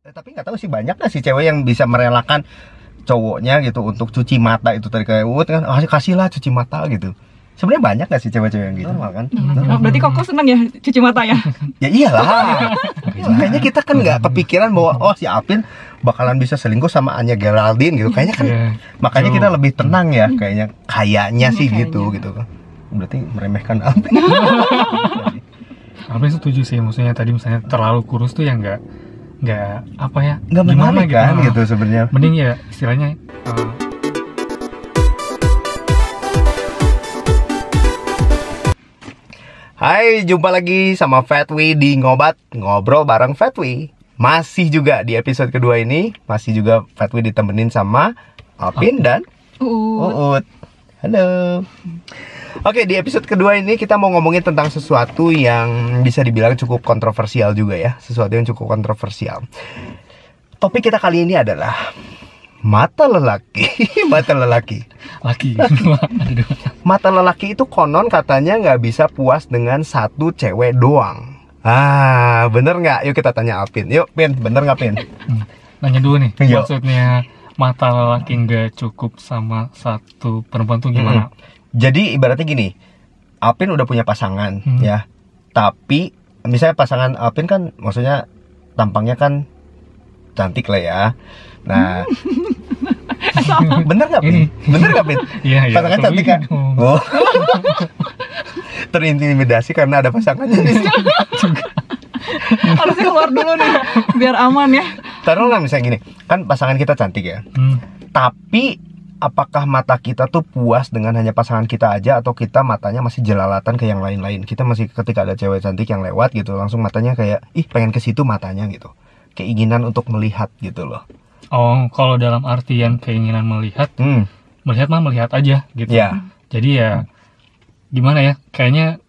Tapi nggak tahu sih, banyak nggak sih cewek yang bisa merelakan cowoknya gitu untuk cuci mata itu tadi kayak Uut kan, kasihlah cuci mata gitu. Sebenarnya banyak nggak sih cewek-cewek yang gitu? Normal kan? Oh, berarti Koko seneng ya cuci mata ya? Ya iyalah. Kayaknya kita kan nggak kepikiran bahwa si Apin bakalan bisa selingkuh sama Anya Geraldine gitu. Kayaknya kan makanya kita lebih tenang ya kayaknya sih gitu kan. Berarti meremehkan Apin. Apin setuju sih, maksudnya tadi misalnya terlalu kurus tuh yang nggak apa ya, nggak gimana menarik kan gitu sebenarnya. Mending ya istilahnya Hai, jumpa lagi sama Fatwi di Ngobat, ngobrol bareng Fatwi. Masih juga di episode kedua ini, masih juga Fatwi ditemenin sama Apin dan Uut. Halo. Oke, di episode kedua ini kita mau ngomongin tentang sesuatu yang bisa dibilang cukup kontroversial juga ya. Sesuatu yang cukup kontroversial. Topik kita kali ini adalah mata lelaki. Mata lelaki. Mata lelaki itu konon katanya nggak bisa puas dengan satu cewek doang. Ah, bener nggak? Yuk kita tanya Apin. Yuk, Pin, bener nggak Pin? Nanya dulu nih, Yo. maksudnya mata lelaki nggak cukup sama satu perempuan tuh gimana? Jadi ibaratnya gini, Apin udah punya pasangan ya. Tapi misalnya pasangan Apin kan maksudnya tampangnya kan cantik lah ya. Nah, bener nggak Pin? Bener nggak Pin? Iya. Pasangan cantik kan? Oh. Terintimidasi karena ada pasangannya. Harusnya keluar dulu nih biar aman ya. Taruhlah misalnya gini, kan pasangan kita cantik ya. Tapi apakah mata kita tuh puas dengan hanya pasangan kita aja, atau kita matanya masih jelalatan ke yang lain-lain? Kita masih ketika ada cewek cantik yang lewat gitu, langsung matanya kayak pengen ke situ matanya gitu. Keinginan untuk melihat gitu loh. Oh, kalau dalam artian keinginan melihat, melihat mah melihat aja gitu. Ya. Jadi ya gimana ya? Kayaknya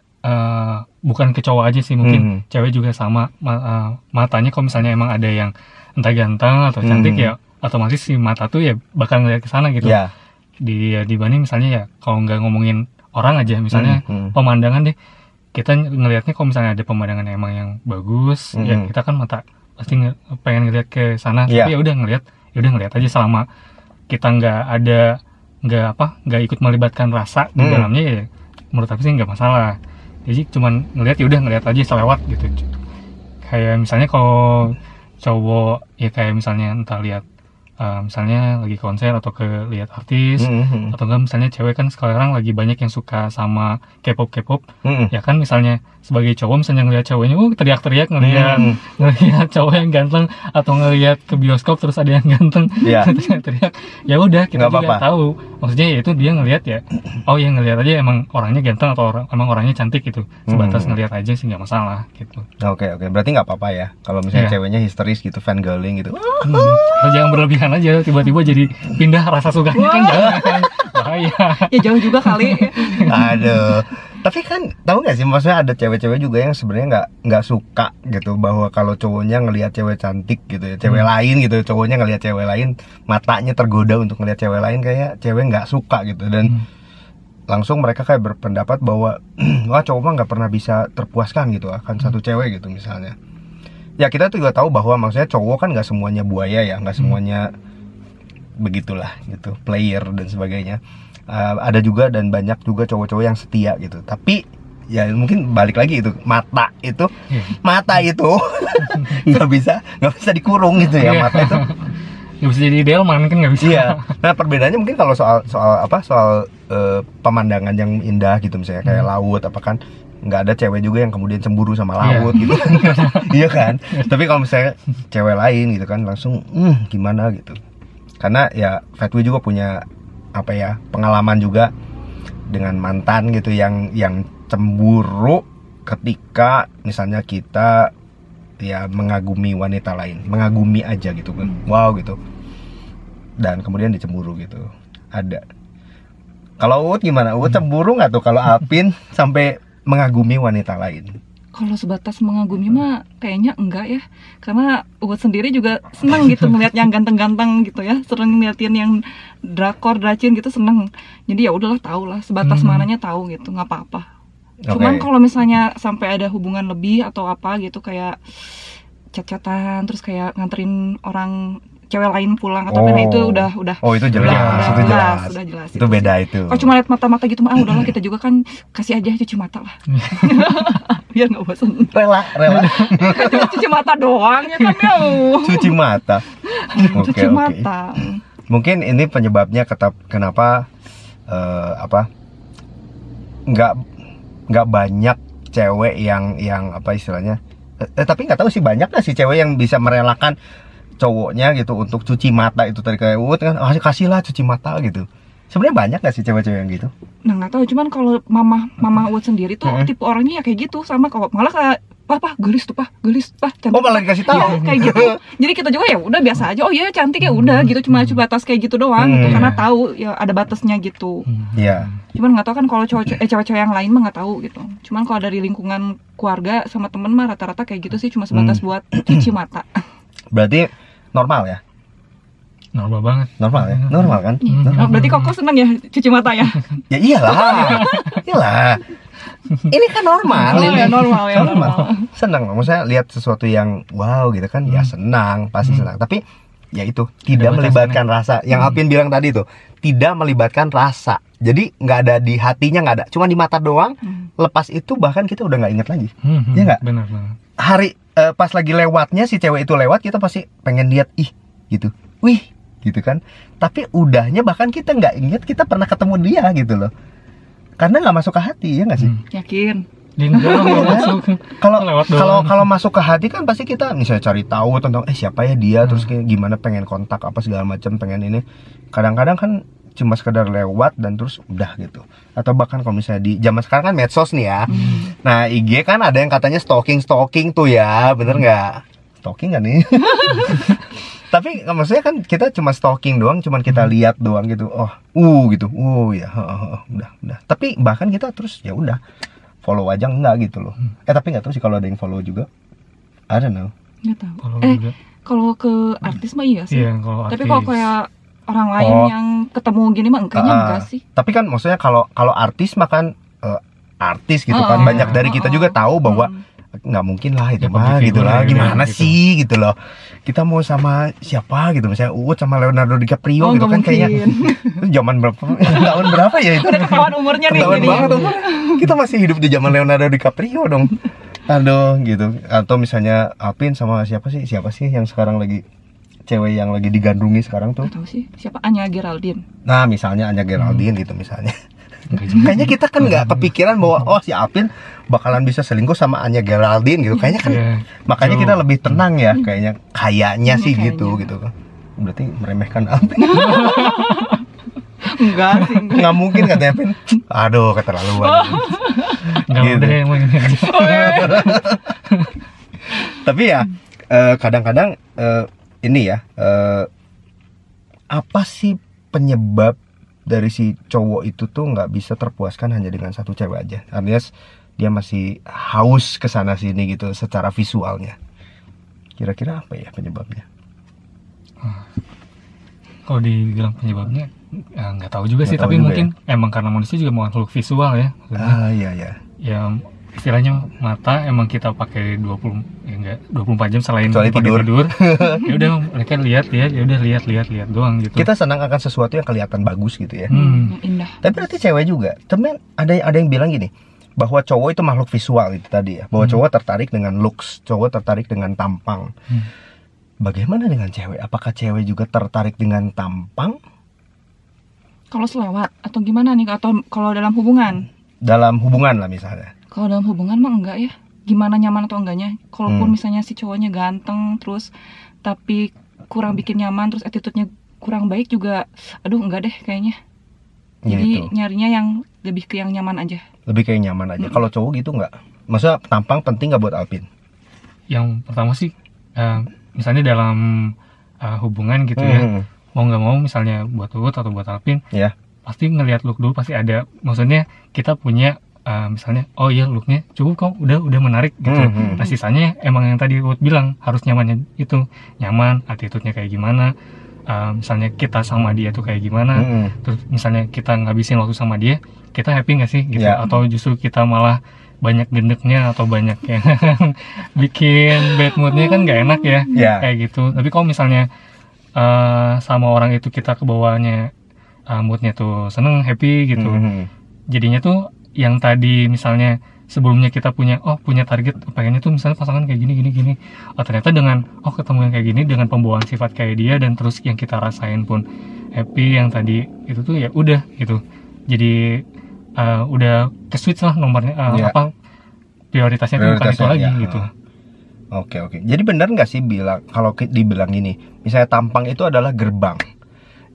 bukan ke cowok aja sih, mungkin cewek juga sama. Matanya kalau misalnya emang ada yang entah ganteng atau cantik ya, otomatis si mata tuh ya bakal ngeliat ke sana gitu. Ya. Dibanding misalnya ya kalau nggak ngomongin orang aja, misalnya pemandangan deh, kita ngelihatnya kalau misalnya ada pemandangan emang yang bagus, ya kita kan mata pasti pengen ngeliat ke sana. Tapi ya udah ngeliat aja, selama kita nggak ikut melibatkan rasa di dalamnya, ya menurut aku sih nggak masalah. Jadi cuman ngeliat, ya udah ngeliat aja selewat gitu. Kayak misalnya kalau cowok ya kayak misalnya entah lihat misalnya lagi konser atau ke lihat artis, atau enggak misalnya cewek kan sekarang lagi banyak yang suka sama K-pop, ya kan misalnya sebagai cowok misalnya ngelihat ceweknya teriak-teriak ngelihat cowok yang ganteng, atau ngelihat ke bioskop terus ada yang ganteng teriak, ya udah kita nggak juga apa-apa. tahu maksudnya ya itu dia ngelihat ya, oh ya ngelihat aja emang orangnya ganteng atau emang orangnya cantik gitu, sebatas ngelihat aja sih nggak masalah gitu. Oke, berarti nggak apa-apa ya kalau misalnya ceweknya histeris gitu, fangirling gitu. Jangan berlebihan aja, tiba-tiba jadi pindah rasa sukanya kan, jangan, bahaya. Ya jauh juga kali. Aduh. Tapi kan tahu nggak sih, maksudnya ada cewek-cewek juga yang sebenarnya nggak suka gitu bahwa kalau cowoknya ngelihat cewek cantik gitu ya, cewek lain gitu, cowoknya ngelihat cewek lain, matanya tergoda untuk ngelihat cewek lain, kayak cewek nggak suka gitu, dan langsung mereka kayak berpendapat bahwa wah cowok mah nggak pernah bisa terpuaskan gitu akan satu cewek gitu misalnya. Ya kita tuh juga tahu bahwa maksudnya cowok kan nggak semuanya buaya ya, nggak semuanya begitulah gitu, player dan sebagainya. Ada juga dan banyak juga cowok-cowok yang setia gitu. Tapi ya mungkin balik lagi itu mata itu nggak bisa dikurung gitu ya, mata itu nggak bisa jadi delman kan, nggak bisa. Iya. Nah perbedaannya mungkin kalau soal pemandangan yang indah gitu, misalnya kayak laut apa kan, nggak ada cewek juga yang kemudian cemburu sama laut gitu. Iya kan. Tapi kalau misalnya cewek lain gitu kan langsung gimana gitu. Karena ya Fatwi juga punya pengalaman juga dengan mantan gitu yang cemburu ketika misalnya kita ya mengagumi wanita lain, mengagumi aja gitu kan, wow gitu, dan kemudian dicemburu gitu. Ada. Kalau Uut gimana? Uut cemburu nggak tuh kalau Apin sampai mengagumi wanita lain? Kalau sebatas mengagumi mah kayaknya enggak ya, karena Uut sendiri juga seneng gitu ngeliat yang ganteng-ganteng gitu ya, sering ngeliatin yang dracin gitu, seneng. Jadi ya udahlah, tahu lah sebatas mananya, tahu gitu, nggak apa-apa. Cuman kalau misalnya sampai ada hubungan lebih atau apa gitu, kayak chat-chatan terus kayak nganterin orang cewek lain pulang atau apa, nah itu udah Oh, itu jelas. udah Itu jelas. udah jelas Itu beda sih. itu. Kalau cuma lihat mata-mata gitu mah udahlah, kita juga kan kasih aja cuci mata lah. Biar nggak bosan. Rela. Cuma cuci mata doang ya kan ya. Cuci mata. Cuci mata. Mungkin ini penyebabnya kenapa nggak banyak cewek yang apa istilahnya. Tapi nggak tahu sih, banyak nggak sih cewek yang bisa merelakan cowoknya gitu untuk cuci mata itu tadi kayak Uut kan, kasihlah cuci mata gitu. Sebenarnya banyak nggak sih cewek-cewek yang gitu? Nah nggak tahu, cuman kalau mama Uut sendiri tuh tipe orangnya ya kayak gitu, sama kalau malah kayak pah gelis tuh gelis cantik. Oh, malah dikasih tahu. Iya, kayak gitu. Jadi kita juga ya udah biasa aja, oh iya cantik ya udah gitu, cuma batas kayak gitu doang gitu, karena tahu ya ada batasnya gitu. Iya. Cuman nggak tahu kan kalau cewek-cewek yang lain mah nggak tahu gitu. Cuman kalau dari lingkungan keluarga sama temen mah rata-rata kayak gitu sih, cuma sebatas buat cuci mata. Berarti normal ya? Normal banget. Normal ya? Normal kan? Oh, berarti Koko seneng ya cuci mata ya? Ya iyalah. Ini kan normal. Oh, ya, normal ya, normal. Senang, maksudnya lihat sesuatu yang wow gitu kan, ya senang, pasti senang. Tapi ya itu tidak melibatkan rasa. Yang Alvin bilang tadi tuh, tidak melibatkan rasa. Jadi nggak ada di hatinya, nggak ada, cuma di mata doang. Lepas itu bahkan kita udah nggak inget lagi. Ya nggak? Benar. Hari pas lagi lewatnya si cewek itu lewat, kita pasti pengen lihat gitu, wih gitu kan. Tapi udahnya bahkan kita nggak inget kita pernah ketemu dia gitu loh, karena nggak masuk ke hati, ya nggak sih? Yakin? Kalau masuk ke hati kan pasti kita misalnya cari tahu tentang siapa ya dia, terus kayak gimana, pengen kontak apa segala macam, pengen ini. Kadang-kadang kan cuma sekedar lewat dan terus udah gitu. Atau bahkan kalau misalnya di zaman sekarang kan medsos nih ya. Nah IG kan ada yang katanya stalking tuh ya, bener nggak? Stalking nggak nih? Tapi maksudnya kan kita cuma stalking doang, cuman kita lihat doang gitu. Gitu. Ya, udah. Tapi bahkan kita terus ya udah follow aja enggak gitu loh. Tapi nggak tahu sih kalau ada yang follow juga. I don't know. Nggak tahu. Kalau ke artis mah iya sih. Iya, kalau tapi kalau kayak orang lain yang ketemu gini mah kayaknya enggak sih. Tapi kan maksudnya kalau artis mah kan artis gitu kan, banyak dari kita juga tahu bahwa nggak mungkin lah itu mah gitu lah, gimana sih gitu loh. Kita mau sama siapa gitu, misalnya Uut sama Leonardo DiCaprio gitu kan, kayaknya zaman berapa, tahun berapa ya itu, udah ketahuan umurnya nih, ketahuan banget umurnya. Kita masih hidup di zaman Leonardo DiCaprio dong. Aduh gitu. Atau misalnya Alvin sama siapa sih yang sekarang lagi cewek yang lagi digandrungi sekarang tuh? Nggak tahu sih, siapa? Anya Geraldine. Nah misalnya Anya Geraldine gitu misalnya. Kayaknya kita kan nggak kepikiran bahwa si Alvin bakalan bisa selingkuh sama Anya Geraldine gitu. Kayaknya kan, makanya kita lebih tenang ya. Kayaknya sih gitu. Berarti meremehkan Alvin. Enggak sih. Nggak mungkin katanya Alvin. Aduh, keterlaluan. Gitu. Tapi ya kadang-kadang ini ya, apa sih penyebab dari si cowok itu tuh nggak bisa terpuaskan hanya dengan satu cewek aja? Artinya dia masih haus kesana sini gitu secara visualnya. Kira-kira apa ya penyebabnya? Kalau dibilang penyebabnya nggak tahu juga sih, tahu tapi juga mungkin emang karena manusia juga makhluk visual ya. Iya. Ya istilahnya mata emang kita pakai 24 jam selain kecuali tidur. Ya udah mereka lihat ya udah lihat doang gitu. Kita senang akan sesuatu yang kelihatan bagus gitu ya. Indah. Tapi berarti cewek juga. Temen ada yang bilang gini, bahwa cowok itu makhluk visual itu tadi ya. Bahwa cowok tertarik dengan looks, cowok tertarik dengan tampang. Bagaimana dengan cewek? Apakah cewek juga tertarik dengan tampang? Kalau selewat atau gimana nih, atau kalau dalam hubungan? Dalam hubungan lah misalnya. Kalau dalam hubungan mah enggak ya. Gimana nyaman atau enggaknya. Kalaupun misalnya si cowoknya ganteng terus tapi kurang bikin nyaman, terus attitude-nya kurang baik juga, aduh enggak deh kayaknya. Jadi nyarinya yang lebih ke yang nyaman aja. Lebih ke yang nyaman aja. Kalau cowok gitu enggak? Maksudnya tampang penting enggak buat Alvin? Yang pertama sih misalnya dalam hubungan gitu ya. Mau nggak mau misalnya buat Uut atau buat Alvin, pasti ngelihat look dulu, pasti ada. Maksudnya kita punya misalnya, oh iya looknya cukup kok, udah menarik gitu. Nah sisanya emang yang tadi Uut bilang harus nyamannya itu, nyaman, attitude-nya kayak gimana, misalnya kita sama dia tuh kayak gimana, terus misalnya kita ngabisin waktu sama dia, kita happy nggak sih gitu, atau justru kita malah banyak gendeknya atau banyak yang bikin bad moodnya, kan nggak enak ya, kayak gitu. Tapi kalau misalnya sama orang itu kita kebawahnya moodnya tuh seneng, happy gitu, jadinya tuh yang tadi misalnya sebelumnya kita punya target pengennya tuh misalnya pasangan kayak gini, ternyata dengan ketemu yang kayak gini dengan pembawaan sifat kayak dia, dan terus yang kita rasain pun happy, yang tadi itu tuh ya udah gitu, jadi udah ke switch lah nomornya, prioritasnya tuh bukan itu lagi gitu. Oke. Jadi benar nggak sih kalau dibilang gini, misalnya tampang itu adalah gerbang.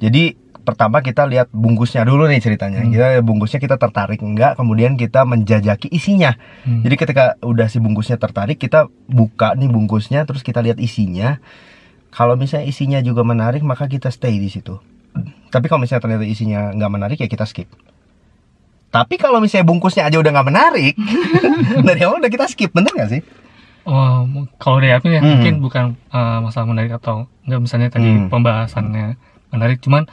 Jadi pertama kita lihat bungkusnya dulu nih ceritanya. Kita bungkusnya kita tertarik enggak, kemudian kita menjajaki isinya. Jadi ketika udah si bungkusnya tertarik, kita buka nih bungkusnya, terus kita lihat isinya. Kalau misalnya isinya juga menarik, maka kita stay di situ. Tapi kalau misalnya ternyata isinya nggak menarik, ya kita skip. Tapi kalau misalnya bungkusnya aja udah nggak menarik, dari awal udah kita skip, bener nggak sih? Kalau dari aku ya mungkin bukan masalah menarik atau nggak, misalnya tadi pembahasannya menarik, cuman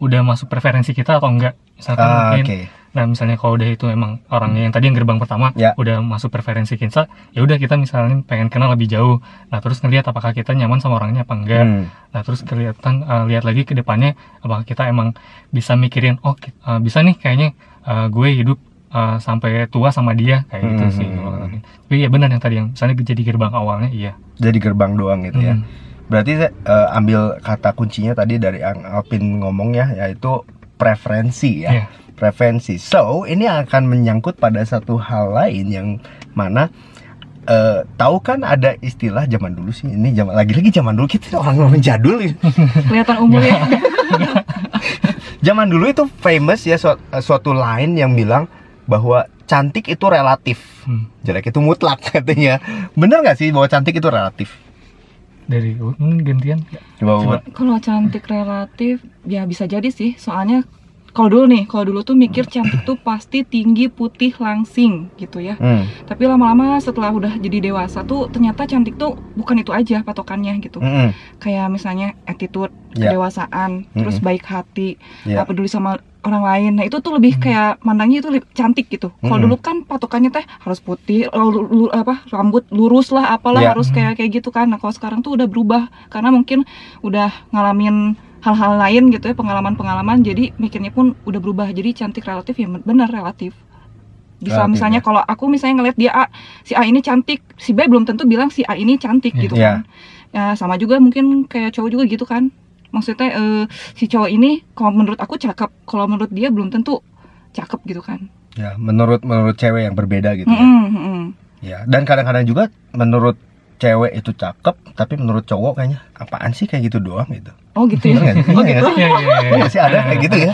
udah masuk preferensi kita atau enggak, misalkan mungkin. Nah misalnya kalau udah itu emang orangnya yang tadi yang gerbang pertama udah masuk preferensi kita, ya udah kita misalnya pengen kenal lebih jauh, nah terus ngelihat apakah kita nyaman sama orangnya apa enggak. Nah terus kelihatan lihat lagi ke depannya apakah kita emang bisa mikirin bisa nih kayaknya gue hidup sampai tua sama dia, kayak gitu sih. Tapi ya benar yang tadi yang misalnya jadi gerbang awalnya, jadi gerbang doang gitu ya. Berarti ambil kata kuncinya tadi dari yang Alvin ngomong ya, yaitu preferensi ya. Preferensi. So ini akan menyangkut pada satu hal lain yang mana tahu kan ada istilah zaman dulu sih, ini lagi-lagi zaman dulu, kita orang jadul ya. Kelihatan umur ya. Zaman dulu itu famous ya, suatu line yang bilang bahwa cantik itu relatif, jelek itu mutlak katanya. Bener nggak sih bahwa cantik itu relatif? Dari gantian coba. Kalau cantik relatif ya bisa jadi sih, soalnya kalau dulu tuh mikir cantik tuh pasti tinggi, putih, langsing gitu ya. Tapi lama-lama setelah udah jadi dewasa tuh ternyata cantik tuh bukan itu aja patokannya gitu. Kayak misalnya attitude, kedewasaan, terus baik hati, peduli sama orang lain. Nah itu tuh lebih kayak mandangnya itu cantik gitu. Kalau dulu kan patokannya teh harus putih, rambut lurus lah, apalah harus kayak gitu kan. Nah kalau sekarang tuh udah berubah karena mungkin udah ngalamin hal-hal lain gitu ya, pengalaman-pengalaman, jadi mikirnya pun udah berubah. Jadi cantik relatif ya benar relatif. Bisa misalnya kalau aku misalnya ngeliat dia si A ini cantik, si B belum tentu bilang si A ini cantik gitu kan. Ya sama juga mungkin kayak cowok juga gitu kan. Maksudnya si cowok ini kalau menurut aku cakep, kalau menurut dia belum tentu cakep gitu kan. Ya, menurut cewek yang berbeda gitu ya. Ya, dan kadang-kadang juga menurut cewek itu cakep, tapi menurut cowok kayaknya apaan sih kayak gitu doang gitu. Oh gitu ya. Oh gitu. Iya sih, ada kayak gitu ya.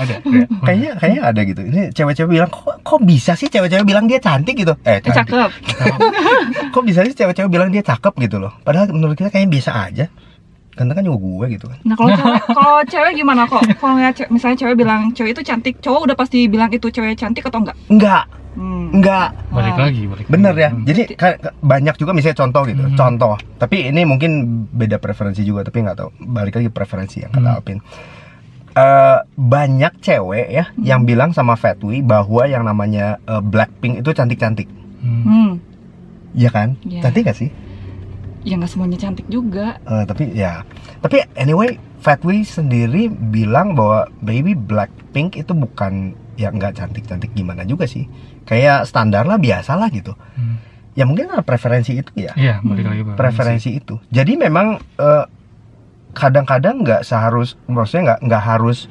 Kayaknya ada gitu. Ini cewek-cewek bilang kok bisa sih cewek-cewek bilang dia cantik gitu. Cakep. Kok bisa sih cewek-cewek bilang dia cakep gitu loh. Padahal menurut kita kayaknya biasa aja. Karena kan juga gue gitu kan. Nah kalau cewek gimana kok? Kalau misalnya cewek bilang cewek itu cantik, cowok udah pasti bilang itu cewek cantik atau enggak? Enggak. Balik lagi. Bener ya. Jadi banyak juga misalnya contoh gitu. Contoh. Tapi ini mungkin beda preferensi juga, tapi nggak tahu. Balik lagi preferensi yang kata Alvin. Banyak cewek ya yang bilang sama Fatwi bahwa yang namanya Blackpink itu cantik-cantik. Iya kan? Cantik gak sih? Ya nggak semuanya cantik juga. Tapi anyway, Fatwi sendiri bilang bahwa baby Blackpink itu bukan ya nggak cantik-cantik gimana juga sih, kayak standar lah, biasa lah gitu. Ya mungkin ada preferensi itu ya. Iya, balik lagi preferensi itu. Jadi memang kadang-kadang nggak seharus, maksudnya nggak harus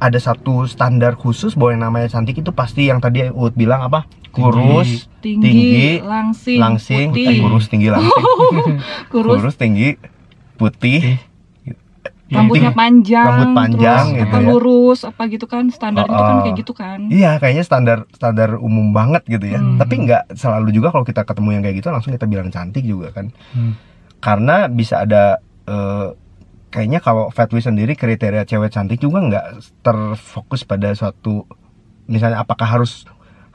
ada satu standar khusus bahwa yang namanya cantik itu pasti yang tadi Uut bilang apa? Kurus, tinggi, langsing, kurus, tinggi, langsing, kurus, tinggi, putih, rambutnya panjang, terus, gitu apa lurus, apa gitu kan, standar itu kan kayak gitu kan. Iya, kayaknya standar umum banget gitu ya. Tapi nggak selalu juga kalau kita ketemu yang kayak gitu langsung kita bilang cantik juga kan. Karena bisa ada kayaknya kalau Fatwi sendiri kriteria cewek cantik juga nggak terfokus pada suatu, misalnya apakah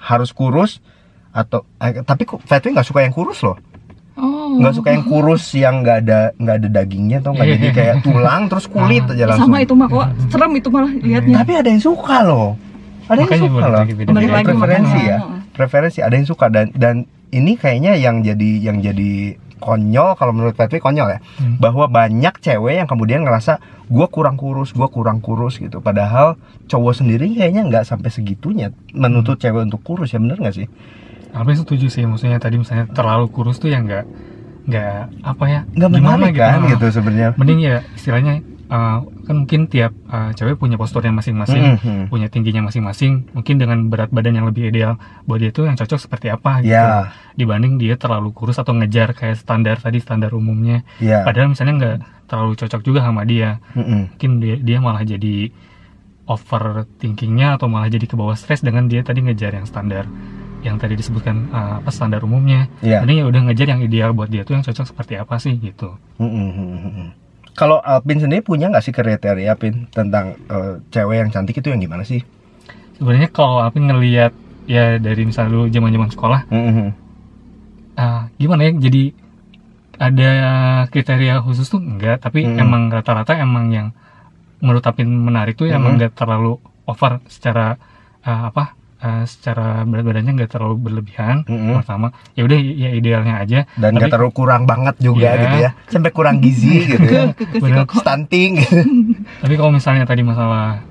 harus kurus atau tapi Fatwi nggak suka yang kurus loh. Oh. Nggak suka yang kurus yang nggak ada dagingnya, atau nggak jadi kayak tulang terus kulit aja langsung. Sama itu mah kok serem itu malah lihatnya. Tapi ada yang suka loh. Ada yang Makanya suka balik loh. lagi beda-beda. Balik lagi Preferensi makanya. ya. Preferensi ada yang suka, dan ini kayaknya yang jadi konyol, kalau menurut Fatwi konyol ya. Bahwa banyak cewek yang kemudian ngerasa gua kurang kurus gitu. Padahal cowok sendiri kayaknya nggak sampai segitunya menuntut cewek untuk kurus, ya bener nggak sih? Tapi setuju sih, maksudnya tadi misalnya terlalu kurus tuh ya nggak apa ya, Nggak gimana menarik kan Nah, gitu sebenarnya. mending ya istilahnya kan mungkin tiap cewek punya posturnya masing-masing, punya tingginya masing-masing, mungkin dengan berat badan yang lebih ideal buat dia tuh yang cocok seperti apa gitu, Ya, dibanding dia terlalu kurus atau ngejar kayak standar umumnya, ya. padahal misalnya nggak terlalu cocok juga sama dia, mungkin dia malah jadi overthinkingnya atau malah jadi ke bawah stres dengan dia tadi ngejar yang standar yang tadi disebutkan standar umumnya. Iya. Mending ya udah ngejar yang ideal buat dia tuh yang cocok seperti apa sih gitu. Kalau Alpin sendiri punya nggak sih kriteria, Pin, tentang cewek yang cantik itu yang gimana sih? Sebenarnya kalau aku ngelihat ya dari misalnya dulu zaman sekolah, gimana ya, jadi ada kriteria khusus tuh enggak, tapi emang rata-rata emang yang menurut Apin menarik tuh emang nggak terlalu over secara secara berat badannya nggak terlalu berlebihan. Pertama ya udah ya idealnya aja, Dan nggak terlalu kurang banget juga Iya. gitu ya, sampai kurang gizi gitu ya, bener. stunting gitu. Tapi kalau misalnya tadi masalah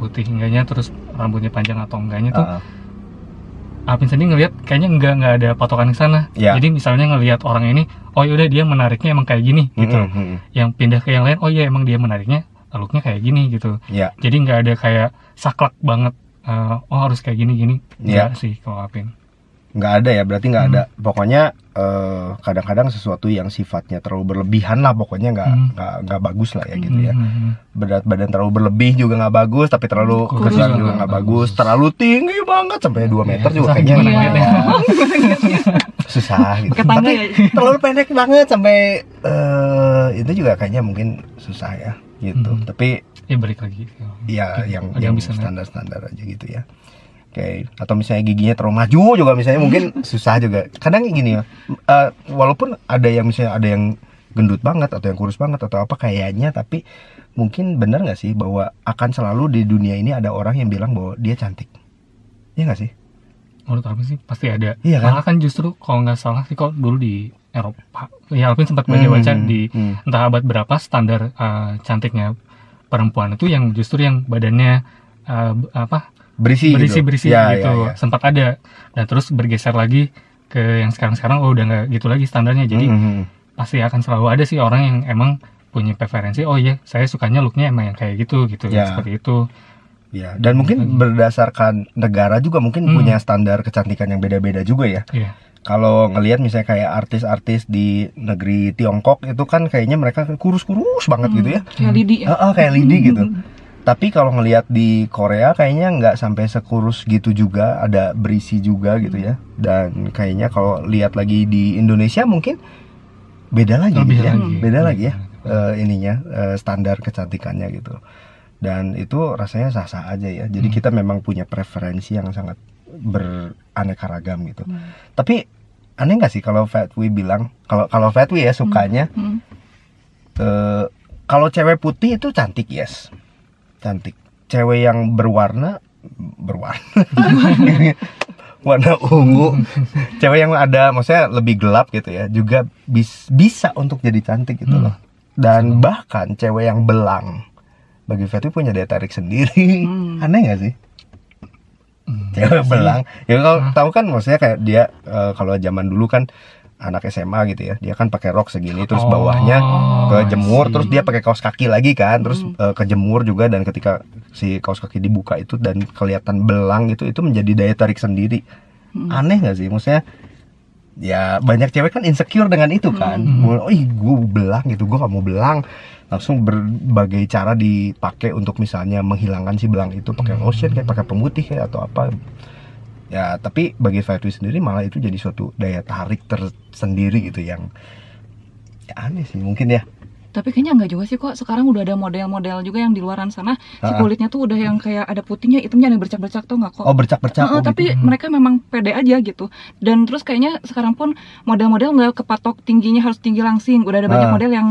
putih enggaknya, terus rambutnya panjang atau enggaknya tuh, Apin sendiri ngelihat kayaknya nggak ada patokan ke sana. Ya. Jadi misalnya ngelihat orang ini, oh yaudah dia menariknya emang kayak gini gitu. Yang pindah ke yang lain, oh iya emang dia menariknya looknya kayak gini gitu. Ya. Jadi nggak ada kayak saklek banget, oh harus kayak gini. Ya. Nggak sih kalau Apin. Nggak ada ya, berarti nggak ada. Pokoknya kadang-kadang sesuatu yang sifatnya terlalu berlebihan lah, pokoknya nggak bagus lah ya gitu ya. Berat badan terlalu berlebih juga nggak bagus, tapi terlalu Kurus kecil juga juga nggak nggak bagus. bagus. Terlalu tinggi banget sampai 2 meter juga susah kayaknya gimana Iya. ngeliatnya. susah gitu. Pakai tangga Tapi ya. terlalu pendek banget sampai itu juga kayaknya mungkin susah ya gitu. Tapi Ya balik lagi. ya Ada yang bisa standar-standar aja gitu ya. Oke, atau misalnya giginya terlalu maju juga misalnya mungkin susah juga. Kadang gini ya, walaupun ada yang misalnya ada yang gendut banget atau yang kurus banget atau apa kayaknya, tapi mungkin benar nggak sih bahwa akan selalu di dunia ini ada orang yang bilang bahwa dia cantik, ya nggak sih? Menurut Alvin sih pasti ada. Iya kan? Malah kan justru kalau nggak salah sih kok dulu di Eropa, ya Alvin sempat baca-baca di entah abad berapa standar cantiknya perempuan itu yang justru yang badannya berisi Ya, gitu, ya. sempat ada, dan terus bergeser lagi ke yang sekarang udah nggak gitu lagi standarnya. Jadi pasti akan selalu ada sih orang yang emang punya preferensi, oh iya saya sukanya looknya emang yang kayak gitu Ya. seperti itu. Ya, dan mungkin berdasarkan negara juga mungkin punya standar kecantikan yang beda-beda juga ya. Iya. Kalau ngelihat misalnya kayak artis-artis di negeri Tiongkok itu kan kayaknya mereka kurus-kurus banget gitu ya. Kayak lidi ya. Kayak lidi gitu. Tapi kalau ngelihat di Korea kayaknya nggak sampai sekurus gitu juga, ada berisi juga gitu ya. Dan kayaknya kalau lihat lagi di Indonesia mungkin beda lagi Lebih gitu ya. lagi. Beda lagi ya standar kecantikannya gitu. Dan itu rasanya sah-sah aja ya. Jadi kita memang punya preferensi yang sangat beraneka ragam gitu. Tapi aneh nggak sih kalau Fatwi bilang, kalau Fatwi ya sukanya kalau cewek putih itu cantik, yes, cantik. Cewek yang berwarna warna ungu, cewek yang ada maksudnya lebih gelap gitu ya, juga bisa untuk jadi cantik gitu loh. Dan bahkan cewek yang belang, bagi Fatwi punya daya tarik sendiri. Aneh nggak sih? Cewek belang, ya kalau tahu kan maksudnya kayak dia kalau zaman dulu kan anak SMA gitu ya, dia kan pakai rok segini terus bawahnya kejemur, terus dia pakai kaos kaki lagi kan, terus kejemur juga, dan ketika si kaos kaki dibuka itu dan kelihatan belang itu menjadi daya tarik sendiri. Aneh nggak sih? Maksudnya ya banyak cewek kan insecure dengan itu kan. Oh gue belang gitu, gue gak mau belang. Langsung berbagai cara dipakai untuk misalnya menghilangkan si belang itu, pakai lotion kayak pakai pemutih kayak atau apa. Ya tapi bagi Fatwi sendiri malah itu jadi suatu daya tarik tersendiri gitu yang ya aneh sih mungkin ya. Tapi kayaknya enggak juga sih kok. Sekarang udah ada model-model juga yang di luaran sana. Si kulitnya tuh udah yang kayak ada putihnya, hitamnya, ada yang bercak-bercak tuh nggak kok? Oh, bercak-bercak. Tapi mereka memang pede aja gitu. Dan terus kayaknya sekarang pun model-model nggak kepatok tingginya harus tinggi langsing. Udah ada banyak model yang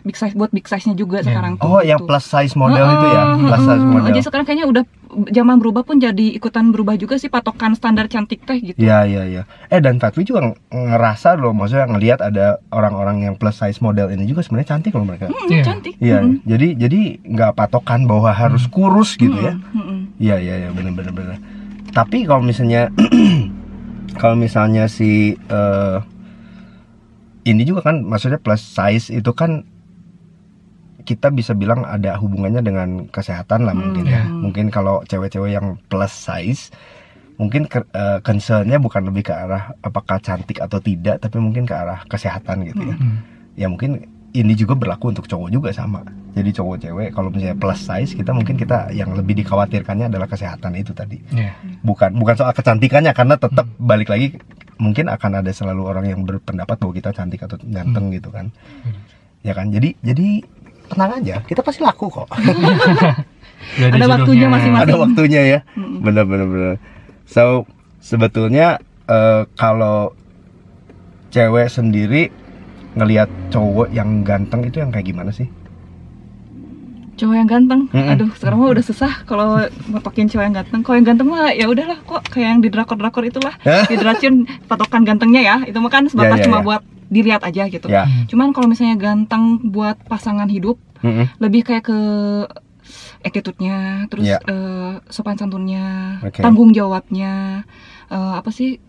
big size, buat big size-nya juga sekarang tuh. Oh, yang plus size model itu ya? Plus size model. Jadi sekarang kayaknya udah zaman berubah pun jadi ikutan berubah juga sih patokan standar cantik teh gitu. Iya. Dan Fatwi juga ngerasa loh, maksudnya ngelihat ada orang-orang yang plus size model ini juga sebenarnya cantik loh mereka. Cantik. Iya, jadi nggak patokan bahwa harus kurus gitu ya. Iya, bener. Tapi kalau misalnya si ini juga kan, maksudnya plus size itu kan kita bisa bilang ada hubungannya dengan kesehatan lah mungkin ya. Mungkin kalau cewek-cewek yang plus size mungkin concernnya bukan lebih ke arah apakah cantik atau tidak, tapi mungkin ke arah kesehatan gitu ya. Ya mungkin ini juga berlaku untuk cowok juga sama. Jadi cowok cewek kalau misalnya plus size, kita yang lebih dikhawatirkannya adalah kesehatan itu tadi. Bukan soal kecantikannya, karena tetap balik lagi mungkin akan ada selalu orang yang berpendapat bahwa kita cantik atau ganteng gitu kan. Ya kan? Jadi tenang aja, kita pasti laku kok. Ada waktunya masing-masing. Ada waktunya ya. Bener. So sebetulnya kalau cewek sendiri ngelihat cowok yang ganteng itu yang kayak gimana sih? Cowok yang ganteng, aduh sekarang mah udah susah kalau patokin cowok yang ganteng. Kalau yang ganteng mah ya udahlah kok, kayak yang di drakor itulah. Di Dracun patokan gantengnya ya, itu mah kan sebatas cuma buat dilihat aja gitu. Cuman kalau misalnya ganteng buat pasangan hidup, lebih kayak ke attitude-nya, terus sopan santunnya, tanggung jawabnya, apa sih,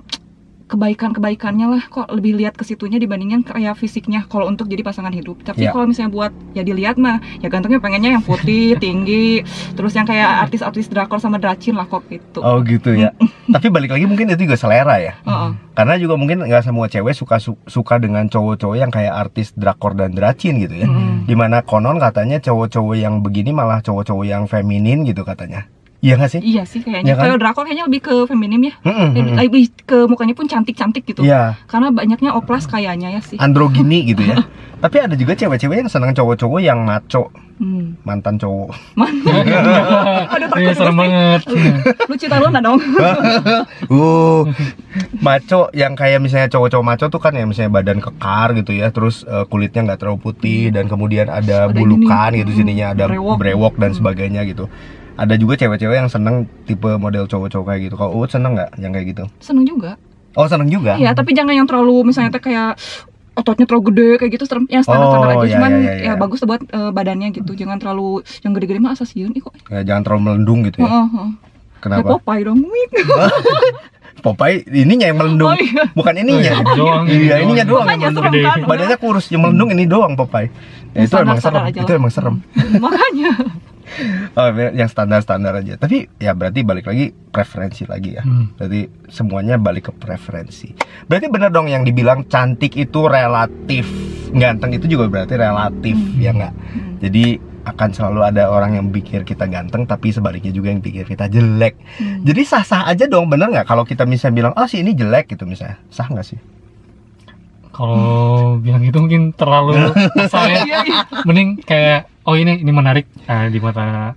kebaikannya lah. Kok lebih lihat ke situnya dibandingin kayak fisiknya kalau untuk jadi pasangan hidup. Tapi kalau misalnya buat ya dilihat mah ya gantengnya pengennya yang putih, tinggi, terus yang kayak artis-artis drakor sama dracin lah kok gitu. Oh gitu ya. Tapi balik lagi mungkin itu juga selera ya. Karena juga mungkin nggak semua cewek suka dengan cowok-cowok yang kayak artis drakor dan dracin gitu ya. Dimana konon katanya cowok-cowok yang begini malah cowok-cowok yang feminin gitu katanya. Iya nggak sih? Iya sih kayaknya. Kalau drakor kayaknya lebih ke feminim ya. Lebih ke mukanya pun cantik-cantik gitu. Karena banyaknya oplas kayaknya ya sih. Androgini gitu ya. Tapi ada juga cewek-cewek yang senang cowok-cowok yang maco. Mantan cowok. Aduh, takut serem banget. Lu cerita lu dong. Maco yang kayak misalnya cowok-cowok maco tuh kan ya misalnya badan kekar gitu ya, terus kulitnya nggak terlalu putih dan kemudian ada bulukan gitu sininya, ada brewok dan sebagainya gitu. Ada juga cewek-cewek yang seneng tipe model cowok-cowok kayak gitu. Kalau Uut seneng nggak yang kayak gitu? Seneng juga. Oh seneng juga? Iya, tapi jangan yang terlalu misalnya kayak ototnya terlalu gede kayak gitu, yang standar-standar aja. Cuman ya bagus buat badannya gitu. Jangan terlalu yang gede-gede mah asal sieun kok. Ya, jangan terlalu melendung gitu ya. Kenapa? Kayak Popeye dong. Popeye ininya yang melendung. Bukan ininya. Iya, ininya doang yang melendung. Kan? Badannya kurus, yang melendung ini doang Popeye. Ya, itu emang serem. Itu emang serem. Makanya. Oh, yang standar-standar aja. Tapi ya berarti balik lagi preferensi lagi ya. Berarti semuanya balik ke preferensi. Berarti benar dong yang dibilang cantik itu relatif, ganteng itu juga berarti relatif, ya nggak? Jadi akan selalu ada orang yang pikir kita ganteng, tapi sebaliknya juga yang pikir kita jelek. Jadi sah-sah aja dong, bener nggak? Kalau kita misalnya bilang, oh si ini jelek gitu misalnya, sah nggak sih? Kalau bilang itu mungkin terlalu saya mending kayak oh ini menarik di mata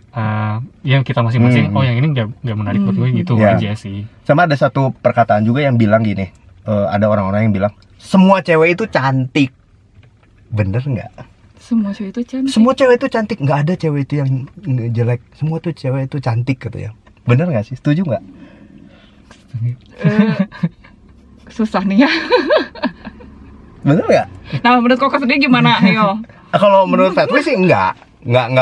yang kita masing-masing. Oh yang ini nggak menarik buat gue gitu aja sih. Sama ada satu perkataan juga yang bilang gini, ada orang-orang yang bilang semua cewek itu cantik. Bener nggak? Semua cewek itu cantik. Semua cewek itu cantik, nggak ada cewek itu yang jelek. Semua tuh cewek itu cantik gitu ya. Bener nggak sih? Setuju nggak? Susah nih ya. Bener nggak? Nah menurut Koko sendiri gimana? Ayo. Kalau menurut Fatwi sih enggak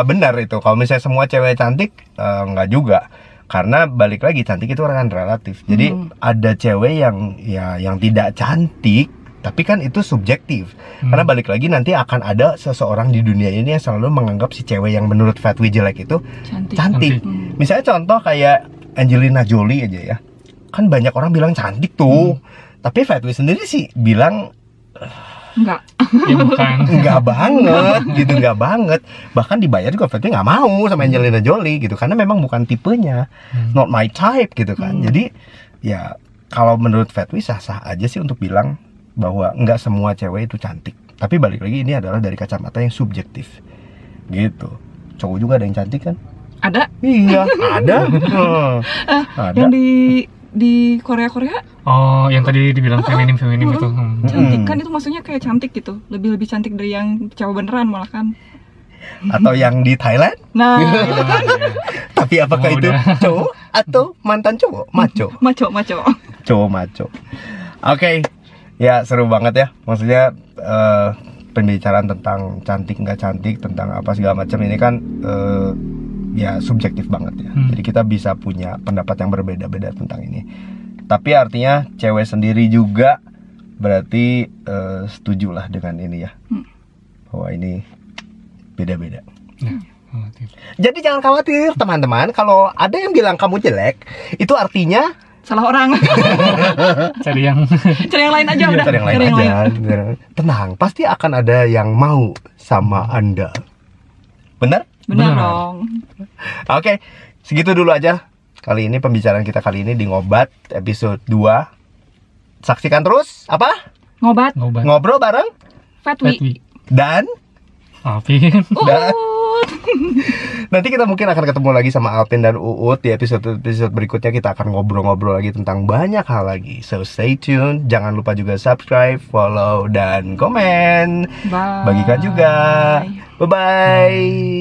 benar itu. Kalau misalnya semua cewek cantik, enggak juga. Karena balik lagi cantik itu kan relatif. Jadi ada cewek yang tidak cantik, tapi kan itu subjektif. Karena balik lagi nanti akan ada seseorang di dunia ini yang selalu menganggap si cewek yang menurut Fatwi jelek itu cantik. Misalnya contoh kayak Angelina Jolie aja ya. Kan banyak orang bilang cantik tuh. Tapi Fatwi sendiri sih bilang enggak. Ya bukan. Enggak banget gitu, enggak banget. Bahkan dibayar juga Fatwi nggak mau sama Angelina Jolie gitu, karena memang bukan tipenya, not my type gitu kan. Jadi ya kalau menurut Fatwi sah-sah aja sih untuk bilang bahwa enggak semua cewek itu cantik, Tapi balik lagi ini adalah dari kacamata yang subjektif. Gitu. Cowok juga ada yang cantik kan? Ada Iya, ada. Ada. yang di Korea Oh, yang tadi dibilang feminim itu. cantik kan, itu maksudnya kayak cantik gitu, lebih cantik dari yang cowok beneran malah kan. Atau yang di Thailand? Nah itu kan Tapi apakah Oh, itu udah. cowok atau mantan cowok? Maco. maco Cowok maco. Oke. Ya, seru banget ya. Maksudnya pembicaraan tentang cantik nggak cantik, tentang apa segala macam ini kan ya subjektif banget ya. Jadi kita bisa punya pendapat yang berbeda-beda tentang ini. Tapi artinya cewek sendiri juga berarti setuju lah dengan ini ya. Bahwa ini beda-beda. Ya, relatif. Jadi jangan khawatir teman-teman, kalau ada yang bilang kamu jelek, itu artinya salah orang. Cari yang Cari yang lain aja udah. cari yang lain aja. Tenang, pasti akan ada yang mau sama Anda. Benar? Benar Benar. dong. Oke, segitu dulu aja. Kali ini pembicaraan kita kali ini di Ngobat episode 2. Saksikan terus apa? Ngobat ngobat. Ngobrol bareng Fatwi. Fatwi. dan Alvin. Uut. nanti kita mungkin akan ketemu lagi sama Alvin dan Uut di episode berikutnya. Kita akan ngobrol-ngobrol lagi tentang banyak hal lagi. So stay tune. Jangan lupa juga subscribe, follow, dan komen. Bye. Bagikan juga. Bye-bye.